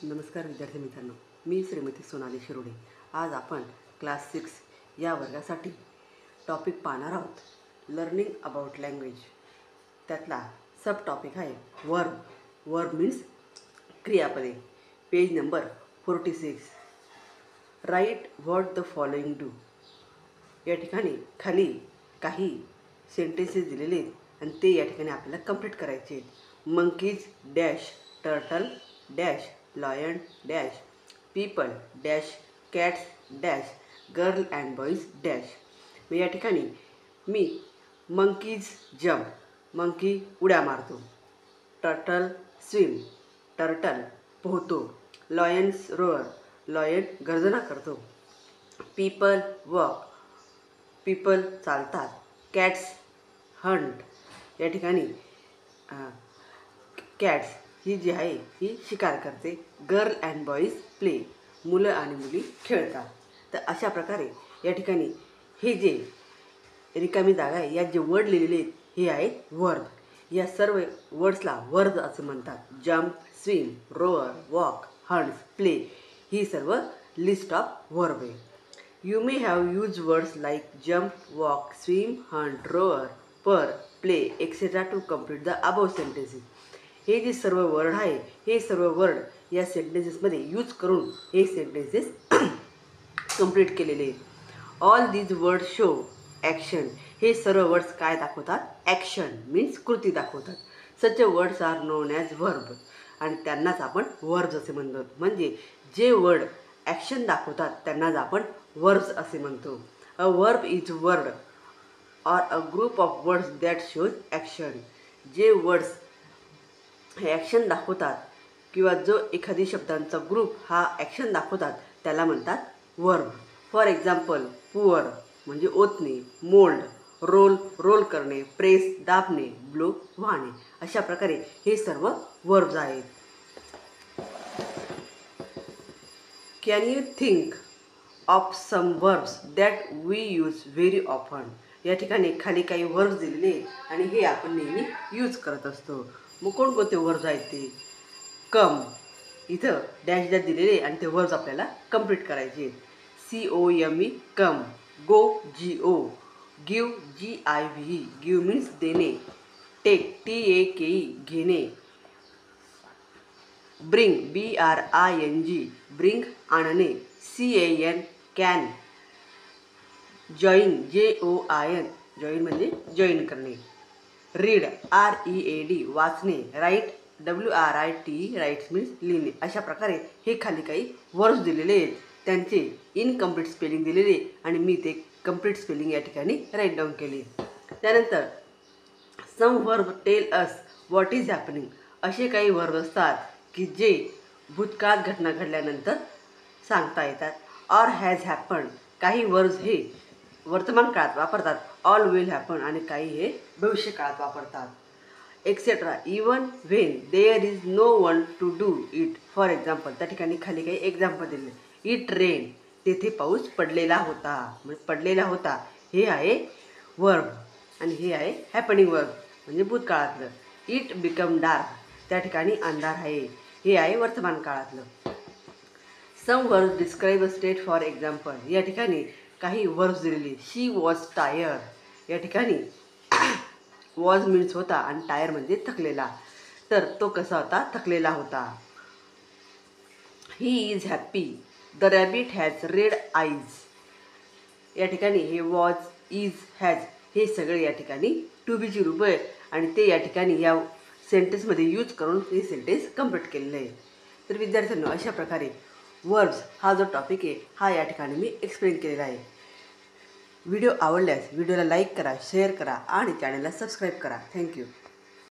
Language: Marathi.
नमस्कार विद्यार्थी मित्रांनो, मी श्रीमती सोनाली शिरोडे। आज आपण क्लास 6 या वर्गासाठी टॉपिक पाहणार आहोत, लर्निंग अबाउट लँग्वेज। त्यातला सब टॉपिक आहे वर्ब। वर्ब मीन्स क्रियापदे। Page number 46। Write what the following do. या ठिकाणी खाली काही सेंटेन्सेस दिलेले आहेत आणि ते या ठिकाणी आपल्याला कंप्लीट करायचे आहेत। Monkeys dash turtle dash lion dash people dash cats dash girl and boys dash। मग या ठिकाणी मी मंकीज जंप, मंकी उड्या मारतो। टर्टल स्विम, टर्टल पोहतो। लॉयन्स रोअर, लॉयन गर्जना करतो। पीपल वॉक, पीपल चालतात। कॅट्स हंट, या ठिकाणी कॅट्स ही जी आहे ही शिकार करते। गर्ल अँड बॉईज प्ले, मुलं आणि मुली खेळतात। तर अशा प्रकारे या ठिकाणी हे जे रिकामी जागा आहे यात जे वर्ड लिहिलेले आहेत हे आहेत वर्ब। या सर्व वर्ड्सला वर्ब असं म्हणतात। Jump, swim, roar, walk, hunts, play ही सर्व लिस्ट ऑफ वर्ब आहे। You may have use words like jump, walk, swim, hunt, roar, purr, play etcetera to complete the above sentences. हे जे सर्व वर्ड आहे हे सर्व वर्ड या सेंटेन्सेसमध्ये यूज करून हे सेंटेन्सेस कंप्लीट केलेले आहेत। All these word show action, हे सर्व वर्ड्स काय दाखवतात? ॲक्शन मीन्स कृती दाखवतात। Such words are known as verb, आणि त्यांनाच आपण वर्ब्स असे म्हणतो। म्हणजे जे वर्ड ॲक्शन दाखवतात त्यांनाच आपण वर्ब्स असे म्हणतो। A verb is word or a group of words that shows action. जे वर्ड्स हे ॲक्शन दाखवतात किंवा जो एखादी शब्दांचा ग्रुप हा ॲक्शन दाखवतात त्याला म्हणतात वर्ब। फॉर एक्झाम्पल, पुअर म्हणजे ओतणे, मोल्ड रोल रोल करणे, प्रेस दाबणे, ब्लो वाहणे। अशा प्रकारे हे सर्व वर्ब्स आहेत। Can you think of some verbs that we use very often. या ठिकाणी खाली काही वर्ब्स दिलेले आहेत आणि हे आपण नेहमी यूज करत असतो। मग कोणकोणते वर्ब्स आहेत ते? कम, इथं डॅश डॅश दिलेले आणि ते वर्ब्स आपल्याला कंप्लीट करायचे आहेत। COME कम, गो GO, give GIVE, give means देणे। टेक TAKE घेणे। ब्रिंग BRING, ब्रिंग आणणे। CAN can. Join JOIN, join म्हणजे जॉईन करणे। रीड READ वाचणे। राईट WRITE, राईट्स मीन्स लिहिणे। अशा प्रकारे हे खाली काही वर्ड्स दिलेले आहेत, त्यांचे इनकम्प्लीट स्पेलिंग दिलेले आणि मी ते कंप्लीट स्पेलिंग या ठिकाणी राईट डाऊन केले। त्यानंतर some verb tell us what is happening. असे काही वर्ब असतात की जे भूतकाळात घटना घडल्यानंतर सांगता येतात। ऑर हॅज हॅपन, काही वर्ब्स हे वर्तमान काळात वापरतात। ऑल विल हॅपन, आणि काही हे भविष्य काळात वापरतात। Etcetera even when there is no one to do it. For example, त्या ठिकाणी खाली काही एक्झाम्पल दिले। इट रेन, तेथे पाऊस पडलेला होता। म्हणजे पडलेला होता हे आहे वर्ब आणि हे आहे हॅपनिंग वर्ब म्हणजे भूतकाळातलं। इट बिकम डार्क, त्या ठिकाणी अंधार आहे, हे आहे वर्तमान काळातलं। Some verbs describe a state. For example, या ठिकाणी काही वर्ब्स दिलेली। शी वॉज टायर, या ठिकाणी वॉज मीन्स होता आणि टायर म्हणजे थकलेला, तर तो कसा होता? थकलेला होता। He is happy, the rabbit has red eyes, या ठिकाणी हे वॉज, इज, हॅज हे सगळे या ठिकाणी टू बीची रूप आहे आणि ते या ठिकाणी या सेंटेन्समध्ये यूज करून हे सेंटेन्स कंप्लीट केलेलं आहे। तर विद्यार्थ्यांनो, अशा प्रकारे वर्ब्स हा जो टॉपिक आहे हा या ठिकाणी मी एक्सप्लेन केलेला आहे। व्हिडिओ आवडल्यास व्हिडिओला लाईक करा, शेअर करा आणि चॅनलला सबस्क्राईब करा। थँक्यू।